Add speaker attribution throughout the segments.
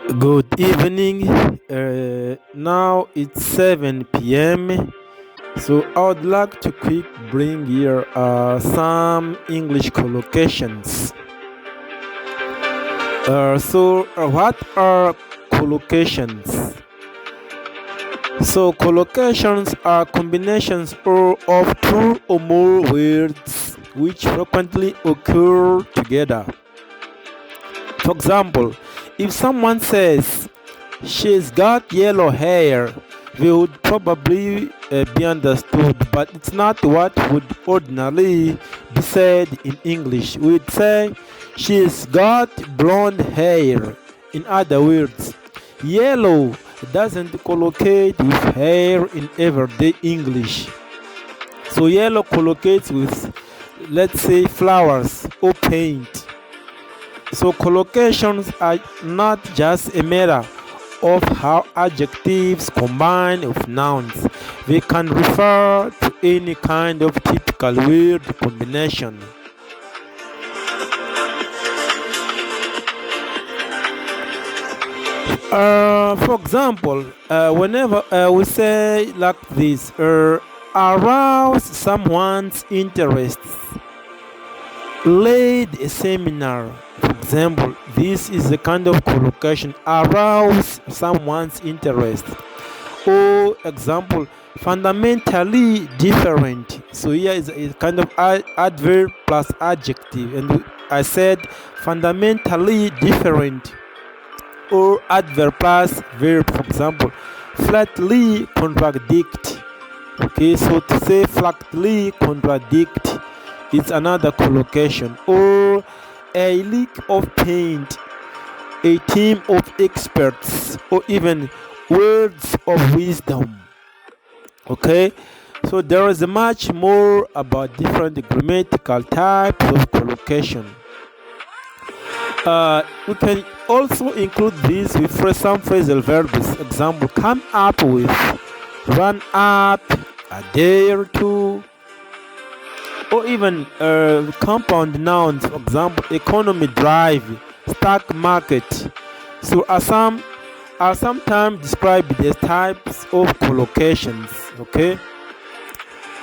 Speaker 1: Good evening. Now it's 7 p.m. So I would like to quick bring here some English collocations. What are collocations? So collocations are combinations of two or more words which frequently occur together. For example, if someone says she's got yellow hair, we would probably be understood, but it's not what would ordinarily be said in English. We'd say she's got blonde hair. In other words, yellow doesn't collocate with hair in everyday English. So yellow collocates with, let's say, flowers or paint. So collocations are not just a matter of how adjectives combine with nouns. They can refer to any kind of typical word combination. For example, whenever we say like this, arouse someone's interest, lead a seminar. For example, this is a kind of collocation, arouse someone's interest. Or example, fundamentally different. So here is a kind of adverb plus adjective, and I said fundamentally different. Or adverb plus verb. For example, flatly contradict. Okay, so to say flatly contradict, it's another collocation. Or a lick of paint, a team of experts, or even words of wisdom. Okay, so there is much more about different grammatical types of collocation. We can also include this with some phrasal verbs. Example, come up with, run up, a day or two, or even compound nouns. For example, economy, drive, stock market. So are sometimes described as types of collocations. Okay,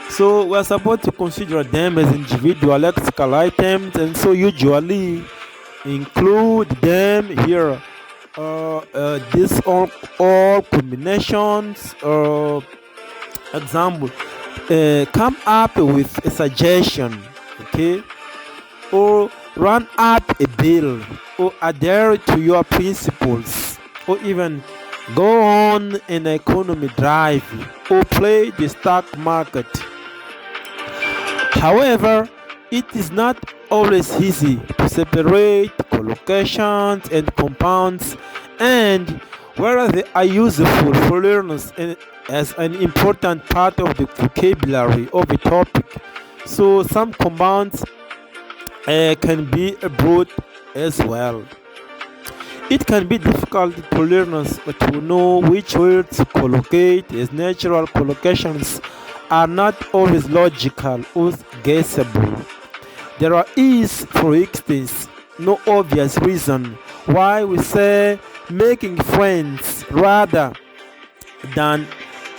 Speaker 1: so we are supposed to consider them as individual lexical items, and so usually include them here. These all combinations. Example, come up with a suggestion, okay, or run up a bill, or adhere to your principles, or even go on an economy drive, or play the stock market. However, it is not always easy to separate collocations and compounds, and whether they are useful for learners as an important part of the vocabulary of a topic. So some compounds can be brought as well. It can be difficult for learners to know which words to collocate, as natural collocations are not always logical or guessable. There is, for instance, no obvious reason why we say making friends rather than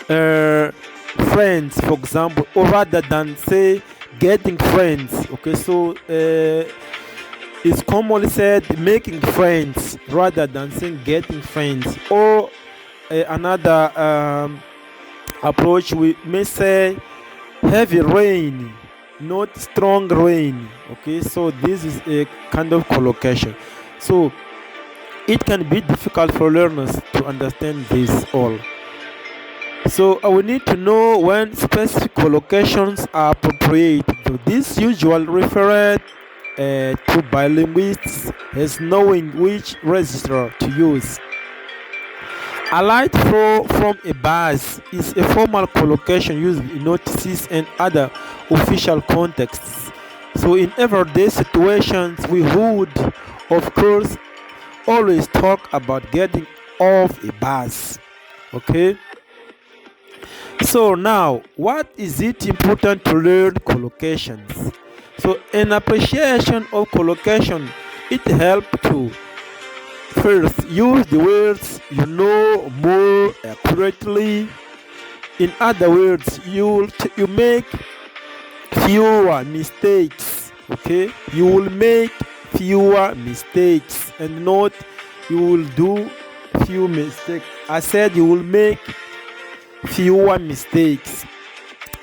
Speaker 1: friends, for example, or rather than say getting friends. Okay, so it's commonly said making friends rather than saying getting friends. Or another approach, we may say heavy rain, not strong rain. Okay, so this is a kind of collocation. So it can be difficult for learners to understand this all. So we need to know when specific collocations are appropriate. So this usually referred to bilinguists as knowing which register to use. A light flow from a bus is a formal collocation used in notices and other official contexts. So in everyday situations, we would, of course, always talk about getting off a bus. Okay? So now, what is it important to learn collocations? So an appreciation of collocation, it helps to First, use the words you know more accurately. In other words, you make fewer mistakes. Okay, you will make fewer mistakes and not you will do few mistakes. I said you will make fewer mistakes.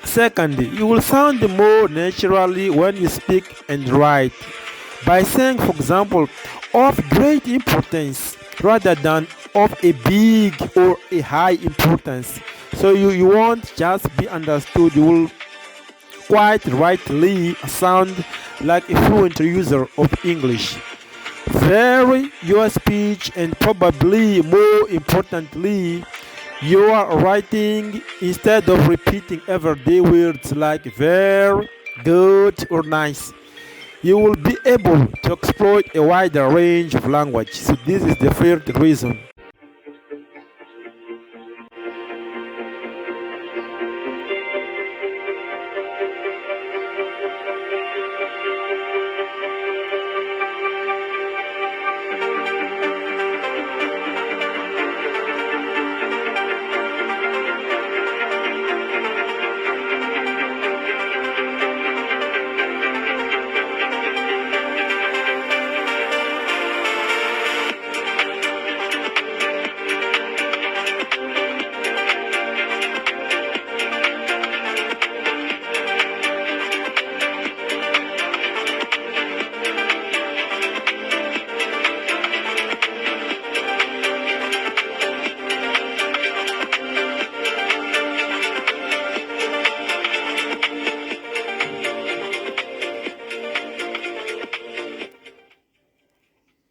Speaker 1: Secondly, you will sound more naturally when you speak and write by saying, for example, of great importance rather than of a big or a high importance. So you won't just be understood, you will quite rightly sound like a fluent user of English. Vary your speech and probably more importantly, your writing instead of repeating everyday words like very, good, or nice. You will be able to exploit a wider range of language. So this is the third reason.